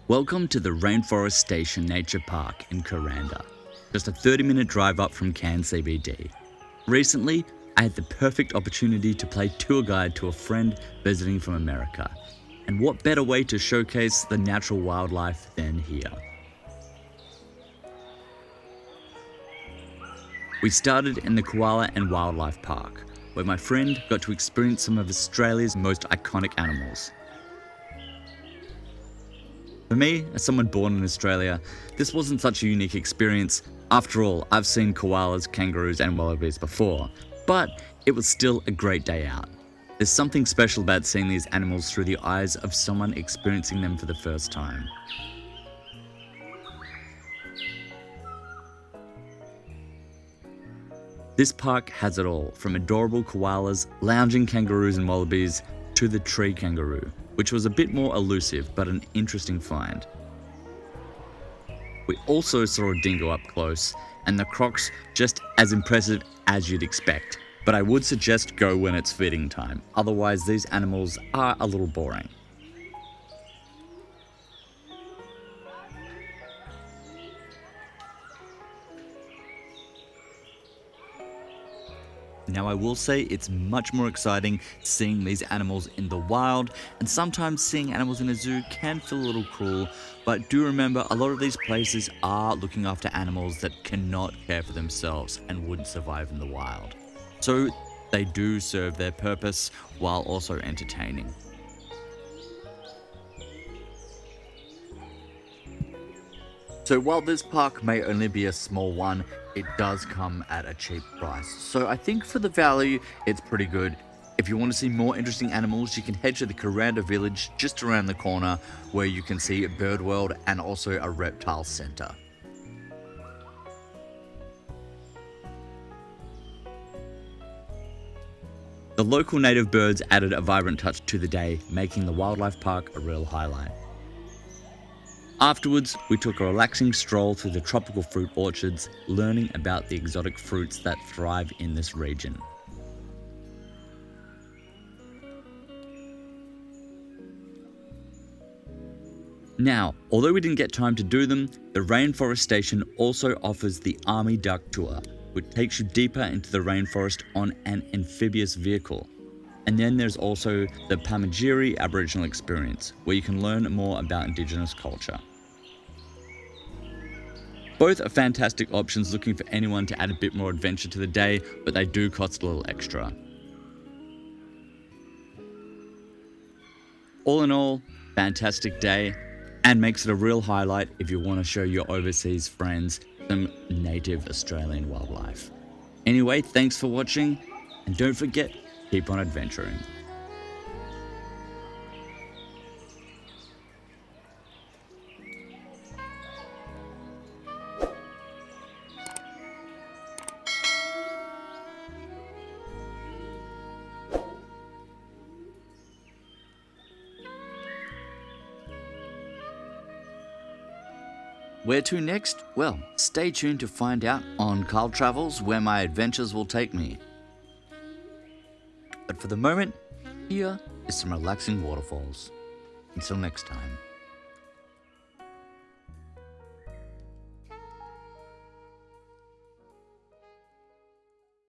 Welcome to the Rainforestation Nature Park in Kuranda, just a 30-minute drive up from Cairns CBD. Recently, I had the perfect opportunity to play tour guide to a friend visiting from America. And what better way to showcase the natural wildlife than here? We started in the Koala and Wildlife Park, where my friend got to experience some of Australia's most iconic animals. For me, as someone born in Australia, this wasn't such a unique experience. After all, I've seen koalas, kangaroos and wallabies before, but it was still a great day out. There's something special about seeing these animals through the eyes of someone experiencing them for the first time. This park has it all, from adorable koalas, lounging kangaroos and wallabies, to the tree kangaroo, which was a bit more elusive but an interesting find. We also saw a dingo up close, and the crocs just as impressive as you'd expect. But I would suggest go when it's feeding time, otherwise these animals are a little boring. Now I will say it's much more exciting seeing these animals in the wild, and sometimes seeing animals in a zoo can feel a little cruel, but do remember a lot of these places are looking after animals that cannot care for themselves and wouldn't survive in the wild. So they do serve their purpose while also entertaining. So while this park may only be a small one, it does come at a cheap price. So I think for the value, it's pretty good. If you want to see more interesting animals, you can head to the Kuranda village just around the corner, where you can see a bird world and also a reptile center. The local native birds added a vibrant touch to the day, making the wildlife park a real highlight. Afterwards, we took a relaxing stroll through the tropical fruit orchards, learning about the exotic fruits that thrive in this region. Now, although we didn't get time to do them, the Rainforestation also offers the Army Duck Tour, which takes you deeper into the rainforest on an amphibious vehicle. And then there's also the Pamagiri Aboriginal experience, where you can learn more about Indigenous culture. Both are fantastic options looking for anyone to add a bit more adventure to the day, but they do cost a little extra. All in all, fantastic day, and makes it a real highlight if you want to show your overseas friends some native Australian wildlife. Anyway, thanks for watching, and don't forget, keep on adventuring. Where to next? Well, stay tuned to find out on Carl Travels, where my adventures will take me. But for the moment, here is some relaxing waterfalls. Until next time.